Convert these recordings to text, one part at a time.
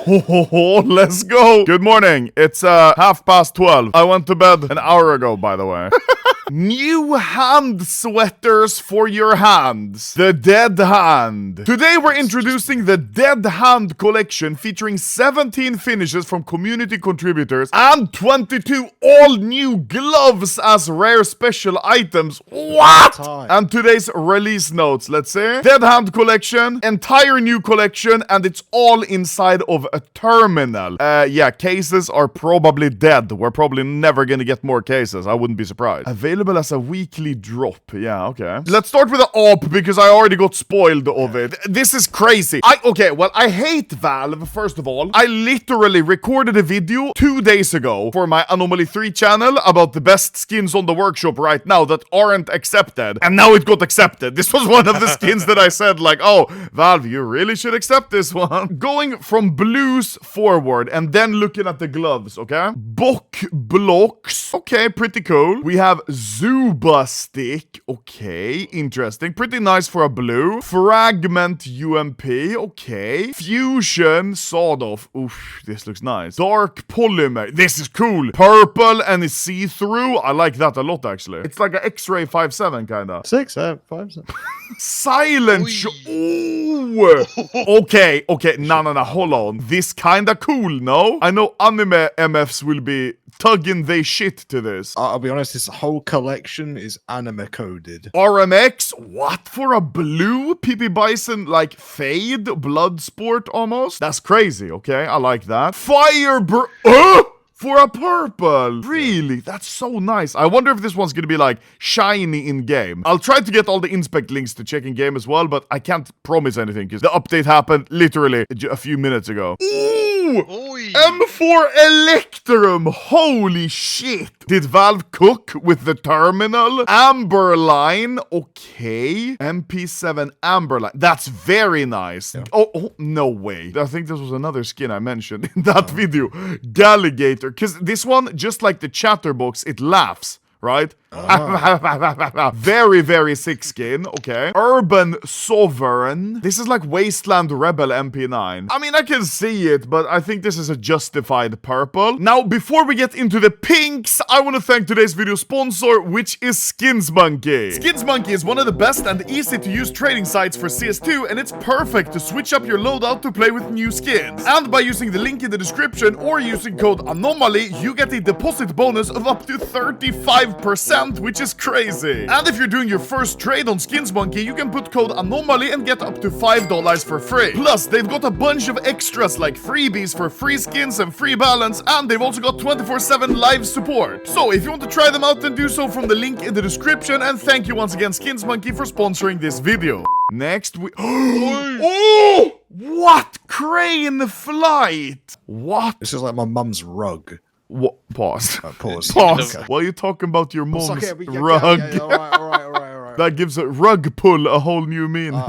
Oh, let's go. Good morning. It's 12:30. I went to bed an hour ago, by the way. New hand sweaters for your hands. The Dead Hand. Today we're introducing the Dead Hand collection featuring 17 finishes from community contributors and 22 all-new gloves as rare special items. What? And today's release notes, let's see. Dead Hand collection, entire new collection, and it's all inside of a terminal. Yeah, cases are probably dead. We're probably never gonna get more cases. I wouldn't be surprised. Available as a weekly drop. Yeah, okay. Let's start with the op because I already got spoiled of it. This is crazy. I hate Valve, first of all. I literally recorded a video 2 days ago for my Anomaly 3 channel about the best skins on the workshop right now that aren't accepted. And now it got accepted. This was one of the skins that I said like, oh, Valve, you really should accept this one. Going from blues forward and then looking at the gloves, okay? Bok blocks. Okay, pretty cool. We have Zuba stick. Okay, interesting. Pretty nice for a blue. Fragment UMP. Okay. Fusion sawed off. Oof, this looks nice. Dark polymer. This is cool. Purple and it's see-through. I like that a lot, actually. It's like an X-ray 5.7 kind of. 5.7. Silent. Ooh. Okay. No. Hold on. This kind of cool, no? I know anime MFs will be tugging they shit to this. I'll be honest, this whole collection is anime coded. RMX? What? For a blue PP Bison, like fade? Blood sport almost? That's crazy, okay? I like that. For a purple! Really? That's so nice. I wonder if this one's gonna be like shiny in-game. I'll try to get all the inspect links to check in-game as well, but I can't promise anything because the update happened literally a few minutes ago. Ooh! M4 Electrum! Holy shit! Did Valve cook with the terminal? Amberline. Okay. MP7 Amberline. That's very nice. Yeah. Oh, no way. I think this was another skin I mentioned in that video. Galligator. Because this one, just like the chatterbox, it laughs, right? Very, very sick skin. Okay. Urban Sovereign. This is like Wasteland Rebel MP9. I mean, I can see it, but I think this is a justified purple. Now, before we get into the pinks, I want to thank today's video sponsor, which is SkinsMonkey. SkinsMonkey is one of the best and easy to use trading sites for CS2, and it's perfect to switch up your loadout to play with new skins. And by using the link in the description or using code ANOMALY, you get a deposit bonus of up to 35%. Which is crazy. And if you're doing your first trade on SkinsMonkey, you can put code ANOMALY and get up to $5 for free. Plus, they've got a bunch of extras like freebies for free skins and free balance, and they've also got 24/7 live support. So if you want to try them out, then do so from the link in the description, and thank you once again SkinsMonkey for sponsoring this video. Next we... Oh! What? Crane flight? What? This is like my mum's rug. What? Pause. Pause. Pause. Okay. Why are you talking about your mom's rug? Yeah, all right. That gives a rug pull a whole new meaning.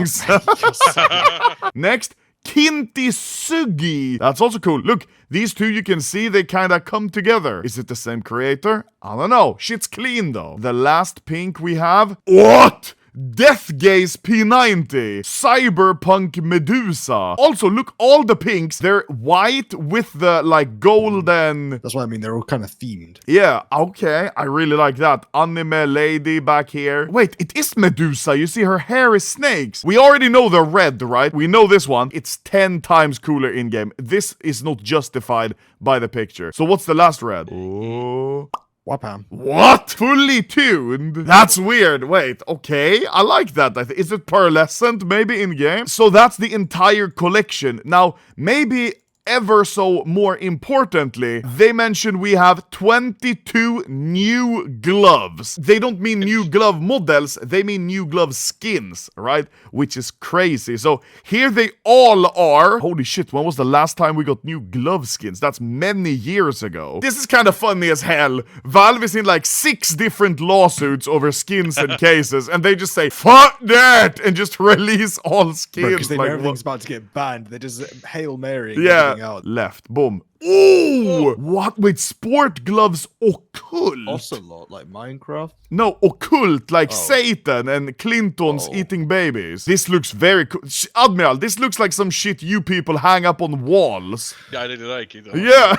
Next, Kintisugi. That's also cool. Look, these two you can see they kind of come together. Is it the same creator? I don't know. Shit's clean though. The last pink we have. What? Death Gaze P90, Cyberpunk Medusa. Also, look, all the pinks, they're white with the, like, golden... That's what I mean, they're all kind of themed. Yeah, okay, I really like that. Anime lady back here. Wait, it is Medusa. You see, her hair is snakes. We already know they're red, right? We know this one. It's 10 times cooler in-game. This is not justified by the picture. So what's the last red? Oh... Wapam. What? Fully tuned? That's weird. Wait, okay. I like that. Is it pearlescent maybe in-game? So that's the entire collection. Now, maybe ever so more importantly, they mentioned we have 22 new gloves. They don't mean new glove models, they mean new glove skins, right? Which is crazy. So here they all are. Holy shit, when was the last time we got new glove skins? That's many years ago. This is kind of funny as hell. Valve is in like 6 different lawsuits over skins and cases, and they just say, fuck that, and just release all skins. Because they know like, everything's about to get banned. They just Hail Mary. Yeah, Anything out. left. Boom. Ooh! What? Wait, sport gloves occult? Ocelot, like Minecraft. No, occult, like Satan and Clintons eating babies. This looks very cool. Admiral, this looks like some shit you people hang up on walls. Yeah, I really like it. Yeah.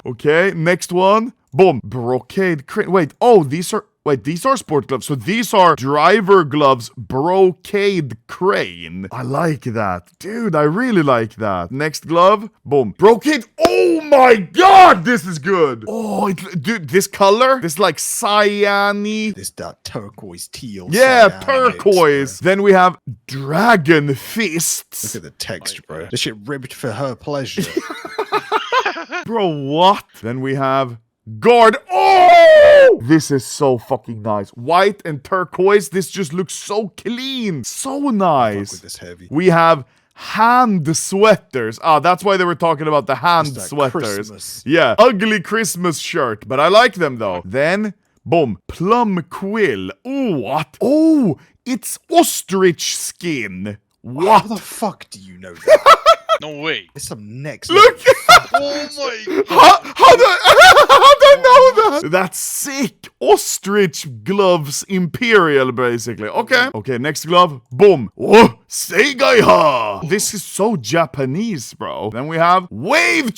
Okay, next one. Boom. Brocade crane. Wait, these are sport gloves. So these are driver gloves, brocade crane. I like that. Dude, I really like that. Next glove. Boom. Brocade. Oh my god, this is good. Oh, dude, this color, this like cyany. This that turquoise teal. Yeah, cyan, turquoise. Then we have dragon fists. Look at the text, bro. This shit ribbed for her pleasure. Bro, what? Then we have guard. Oh! This is so fucking nice. White and turquoise. This just looks so clean. So Fuck nice. with this heavy. We have hand sweaters. Ah, that's why they were talking about the hand It's like sweaters. Christmas. Yeah, ugly Christmas shirt, but I like them though. Then, boom, plum quill. Ooh, what? Oh, it's ostrich skin. How What? the fuck do you know that? No way. It's some next Look! Oh my god. How do I know that? That's sick. Ostrich gloves imperial, basically. Okay. Okay, next glove. Boom. Oh, Seigaiha. This is so Japanese, bro. Then we have wave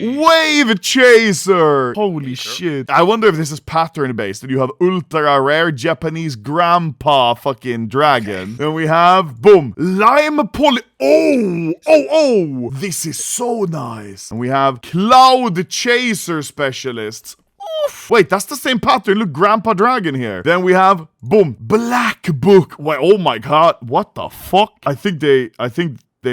wave chaser. Holy shit. I wonder if this is pattern based and you have ultra rare Japanese grandpa fucking dragon. Then we have boom. Lime poly. Oh, this is so nice. And we have Cloud Chaser Specialists. Oof. Wait, that's the same pattern. Look, Grandpa Dragon here. Then we have, boom, Black Book. Wait, oh my god, what the fuck? I think they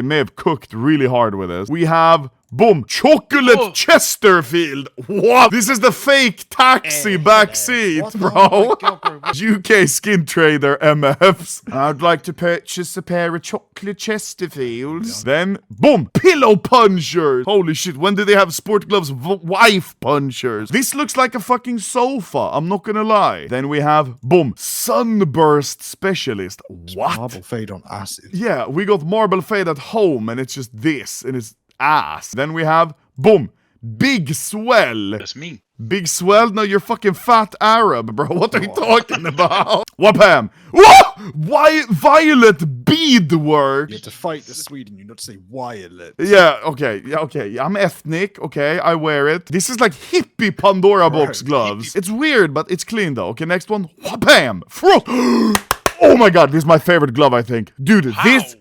may have cooked really hard with this. We have, boom, Chocolate Chesterfield. What? This is the fake taxi backseat, What the- bro. oh my God, bro. UK skin trader MFs. I'd like to purchase a pair of chocolate Chesterfields. Then, boom, pillow punchers. Holy shit, when did they have sport gloves wife punchers? This looks like a fucking sofa, I'm not gonna lie. Then we have, boom, sunburst specialist. What? Marble fade on acid. Yeah, we got marble fade at home and it's just this and it's ass. Then we have, boom, big swell. That's me. Big swell? No, you're fucking fat Arab, bro. What are you talking about? Wapam! Whoa! Why violet beadwork? You have to fight the Sweden, you not to say violet. Yeah, okay, I'm ethnic, okay, I wear it. This is like hippie Pandora box gloves. It's weird, but it's clean though. Okay, next one. Wham! Frost! Oh my god, this is my favorite glove, I think. Dude,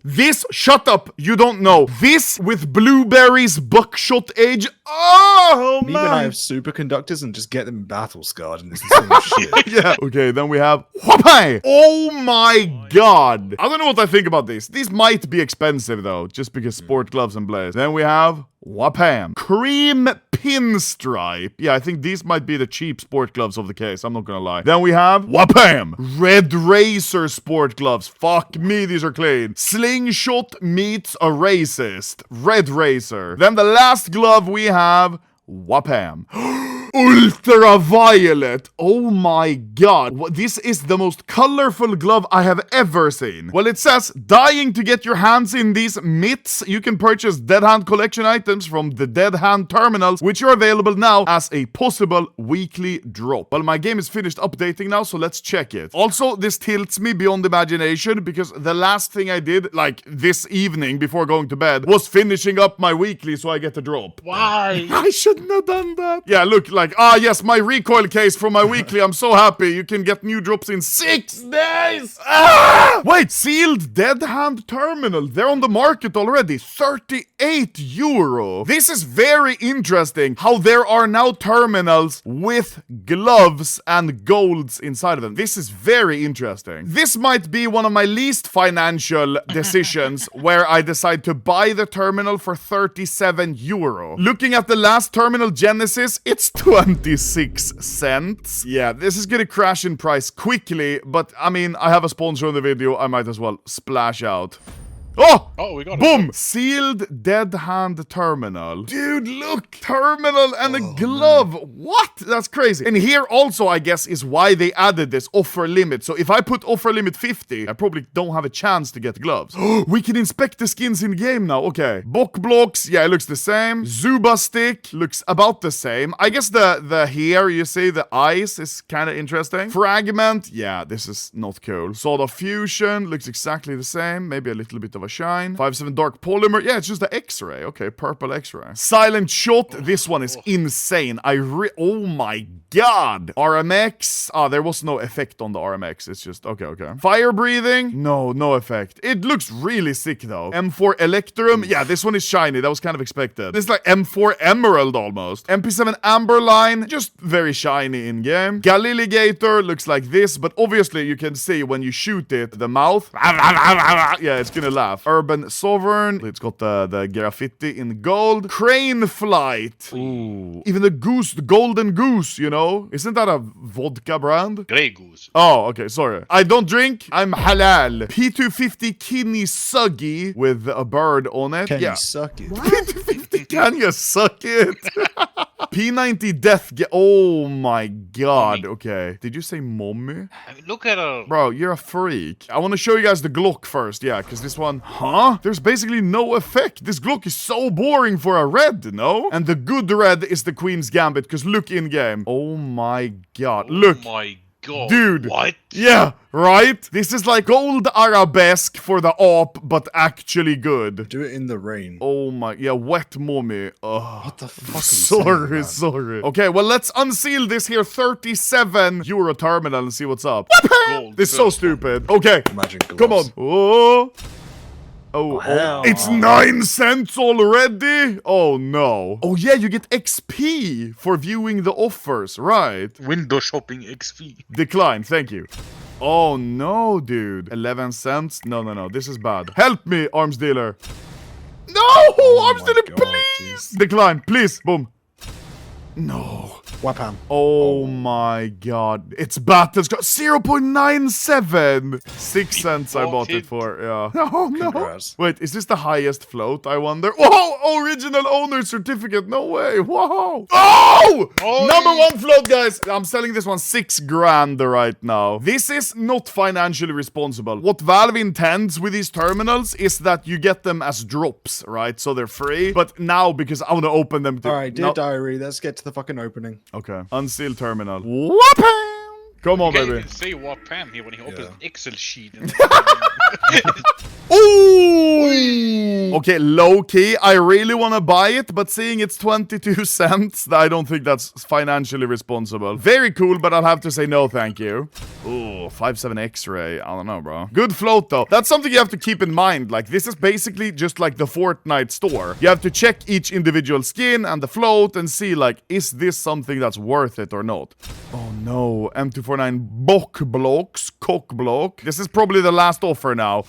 this, shut up, you don't know. This with blueberries, buckshot edge. Oh, Even man. I have superconductors and just get them battle scarred and it's the same shit. Yeah. Okay, then we have Whapai! Oh my god. I don't know what I think about this. These might be expensive though, just because sport gloves and blaze. Then we have Wapam. Cream pinstripe. Yeah, I think these might be the cheap sport gloves of the case. I'm not gonna lie. Then we have Wapam. Red Racer sport gloves. Fuck me, these are clean. Slingshot meets a racist. Red Racer. Then the last glove we have Wapam. Ultraviolet. Oh my god. This is the most colorful glove I have ever seen. Well, it says, dying to get your hands in these mitts, you can purchase Dead Hand collection items from the Dead Hand terminals, which are available now as a possible weekly drop. Well, my game is finished updating now, so let's check it. Also, this tilts me beyond imagination because the last thing I did, like this evening before going to bed, was finishing up my weekly so I get a drop. Why? I shouldn't have done that. Yeah, look, like, yes, my recoil case from my weekly. I'm so happy. You can get new drops in 6 days. Wait, sealed Dead Hand terminal. They're on the market already. 38 euro. This is very interesting how there are now terminals with gloves and golds inside of them. This is very interesting. This might be one of my least financial decisions where I decide to buy the terminal for 37 euro. Looking at the last terminal Genesis, it's 26 cents. Yeah, this is gonna crash in price quickly, but I mean, I have a sponsor on the video, I might as well splash out. Oh! Oh, we got it. Boom! Sealed dead hand terminal. Dude, look! Terminal and a glove. What? That's crazy. And here also, I guess, is why they added this offer limit. So if I put offer limit 50, I probably don't have a chance to get gloves. We can inspect the skins in game now. Okay. Bok blocks. Yeah, it looks the same. Zuba stick looks about the same. I guess the hair, you see, the eyes is kind of interesting. Fragment. Yeah, this is not cool. Sword of fusion looks exactly the same. Maybe a little bit of a shine. 5-7 dark polymer. Yeah, it's just the X-ray. Okay, purple X-ray. Silent shot. This one is insane. Oh my god. RMX. Ah, there was no effect on the RMX. It's just, okay. Fire breathing. No effect. It looks really sick though. M4 Electrum. Yeah, this one is shiny. That was kind of expected. It's like M4 Emerald almost. MP7 Amberline. Just very shiny in game. Galiligator looks like this, but obviously you can see when you shoot it, the mouth. Yeah, it's gonna laugh. Urban Sovereign. It's got the graffiti in gold. Crane Flight. Ooh. Even the goose, the golden goose, you know? Isn't that a vodka brand? Grey Goose. Oh, okay, sorry. I don't drink. I'm halal. P250 Kidney Suggy with a bird on it. Can yeah. you suck it? P250, can you suck it? P90 Death. Oh my god. Mommy. Okay. Did you say mommy? I mean, look at her. Bro, you're a freak. I want to show you guys the Glock first. Yeah, because this one... Huh? There's basically no effect. This Glock is so boring for a red, no? And the good red is the Queen's Gambit, because look in-game. Oh my god. Look. Oh my god. Dude. What? Yeah, right? This is like gold arabesque for the op, but actually good. Do it in the rain. Oh my... Yeah, wet mommy. Ugh. What the fuck are you saying, Sorry. Okay, well, let's unseal this here 37 euro terminal and see what's up. Gold. This is so stupid. Okay. Imagine gloves. Come on. Oh, hell. it's 9 cents already? Oh, no. Oh, yeah, you get XP for viewing the offers, right? Window shopping XP. Decline, thank you. Oh, no, dude. 11 cents? No. This is bad. Help me, arms dealer. No! Arms my dealer, God, please! Decline, please. Boom. No. Wapam. Oh my god. It's Battle's got 0.97. 6 cents I bought it for. Yeah. Oh no. Congrats. Wait, is this the highest float, I wonder? Whoa! Original owner certificate. No way. Whoa. Oh! Oh! Number 1 float, guys. I'm selling this one 6 grand right now. This is not financially responsible. What Valve intends with these terminals is that you get them as drops, right? So they're free. But now, because I want to open them to... Alright, dear diary, let's get to the fucking opening. Okay. Unseal terminal. Whoopam! Come on, You can't baby. even say what Pam here when he opens an Excel sheet. Ooh! Okay, low key. I really want to buy it, but seeing it's 22 cents, I don't think that's financially responsible. Very cool, but I'll have to say no, thank you. Ooh, 5.7 X-ray. I don't know, bro. Good float, though. That's something you have to keep in mind. Like, this is basically just like the Fortnite store. You have to check each individual skin and the float and see, like, is this something that's worth it or not? Oh, no. M249 Bok blocks. Cock block. This is probably the last offer now.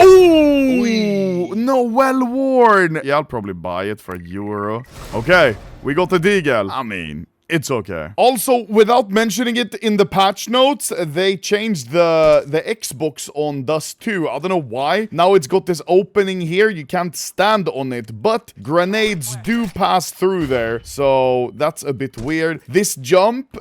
Ooh! No, well worn. Yeah, I'll probably buy it for €1. Okay, we got the Deagle. I mean... It's okay. Also, without mentioning it in the patch notes, they changed the Xbox on Dust 2. I don't know why. Now it's got this opening here. You can't stand on it, but grenades do pass through there. So that's a bit weird. This jump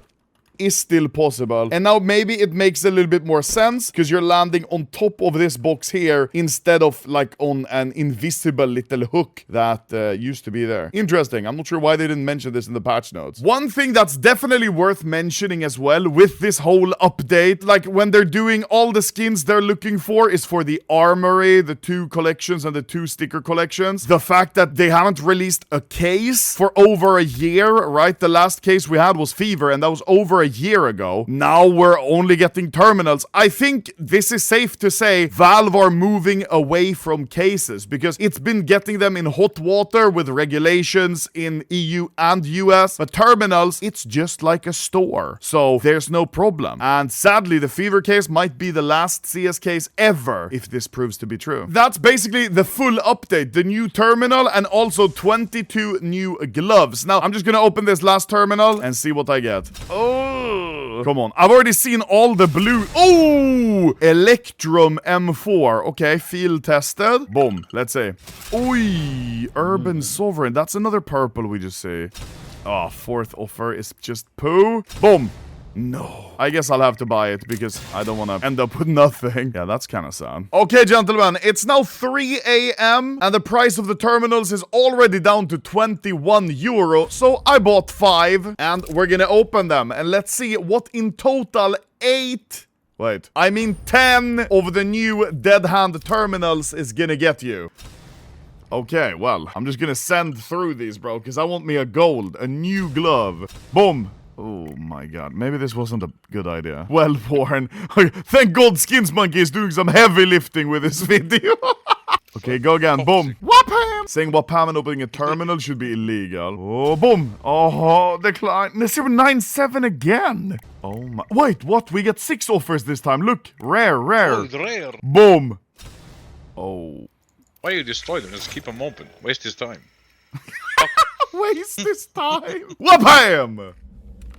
is still possible. And now maybe it makes a little bit more sense because you're landing on top of this box here instead of like on an invisible little hook that used to be there. Interesting. I'm not sure why they didn't mention this in the patch notes. One thing that's definitely worth mentioning as well with this whole update, like when they're doing all the skins they're looking for is for the armory, the 2 collections and the 2 sticker collections. The fact that they haven't released a case for over a year, right? The last case we had was Fever and that was over a year ago. Now we're only getting terminals. I think this is safe to say Valve are moving away from cases because it's been getting them in hot water with regulations in EU and US. But terminals, it's just like a store. So there's no problem. And sadly, the Fever case might be the last CS case ever if this proves to be true. That's basically the full update. The new terminal and also 22 new gloves. Now, I'm just gonna open this last terminal and see what I get. Oh! Come on. I've already seen all the blue. Oh! Electrum M4. Okay, field tested. Boom. Let's see. Oi! Urban Sovereign. That's another purple we just see. Oh, fourth offer is just poo. Boom. No. I guess I'll have to buy it because I don't want to end up with nothing. Yeah, that's kind of sad. Okay, gentlemen, it's now 3 a.m. and the price of the terminals is already down to 21 euro. So I bought 5 and we're gonna open them and let's see what in total 10 of the new Dead Hand terminals is gonna get you. Okay, well, I'm just gonna send through these, bro, because I want me a gold, a new glove. Boom. Oh my god, maybe this wasn't a good idea. Well worn. Thank God Skins Monkey is doing some heavy lifting with this video. Okay, go again. Boom. Wapam! Saying Wapam and opening a terminal should be illegal. Oh, boom. Oh, decline. 097 again. Oh my. Wait, what? We get 6 offers this time. Look. Rare. Oh, it's rare. Boom. Oh. Why you destroy them? Just keep them open. Waste his time. Waste this time. Wapam!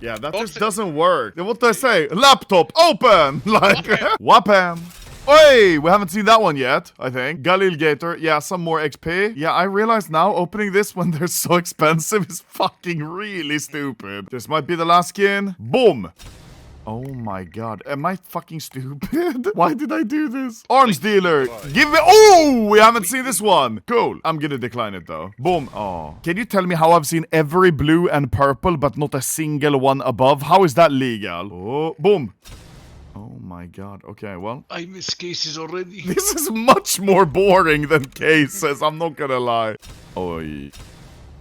Yeah, that just doesn't work. What do I say? Laptop, open! Like, Wapam. Oi, we haven't seen that one yet, I think. Galil Gator, yeah, some more XP. Yeah, I realize now opening this when they're so expensive is fucking really stupid. This might be the last skin. Boom! Oh my god, am I fucking stupid? Why did I do this? Arms dealer, give me— oh, we haven't seen this one. Cool, I'm gonna decline it though. Boom. Oh, can you tell me how I've seen every blue and purple but not a single one above? How is that legal? Oh, boom. Oh my god, okay, well. I miss cases already. This is much more boring than cases, I'm not gonna lie. Oi.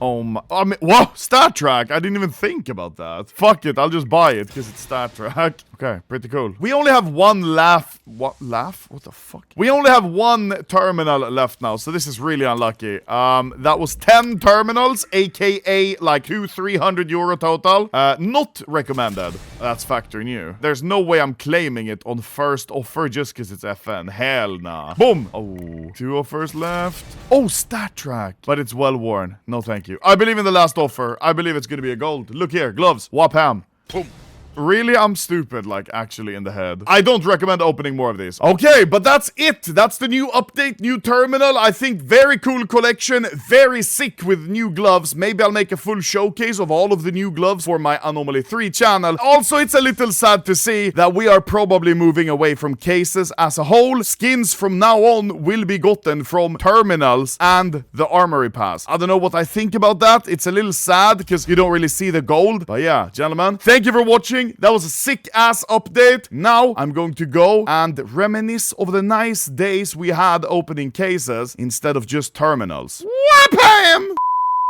Oh my— I mean, whoa, Star Trek! I didn't even think about that. Fuck it, I'll just buy it because it's Star Trek. Okay, pretty cool. We only have one laugh. What laugh? What the fuck? We only have one terminal left now, so this is really unlucky. That was 10 terminals, aka like 200-300 euro total. Not recommended. That's factory new. There's no way I'm claiming it on first offer just because it's FN. Hell nah. Boom. Oh, 2 offers left. Oh, Star Trek. But it's well worn. No, thank you. I believe in the last offer. I believe it's gonna be a gold. Look here, gloves. Wapam. Boom. Really, I'm stupid, like, actually in the head. I don't recommend opening more of these. Okay, but that's it. That's the new update, new terminal. I think very cool collection, very sick with new gloves. Maybe I'll make a full showcase of all of the new gloves for my Anomaly 3 channel. Also, it's a little sad to see that we are probably moving away from cases as a whole. Skins from now on will be gotten from terminals and the armory pass. I don't know what I think about that. It's a little sad because you don't really see the gold. But yeah, gentlemen, thank you for watching. That was a sick-ass update. Now, I'm going to go and reminisce of the nice days we had opening cases instead of just terminals. Wapam!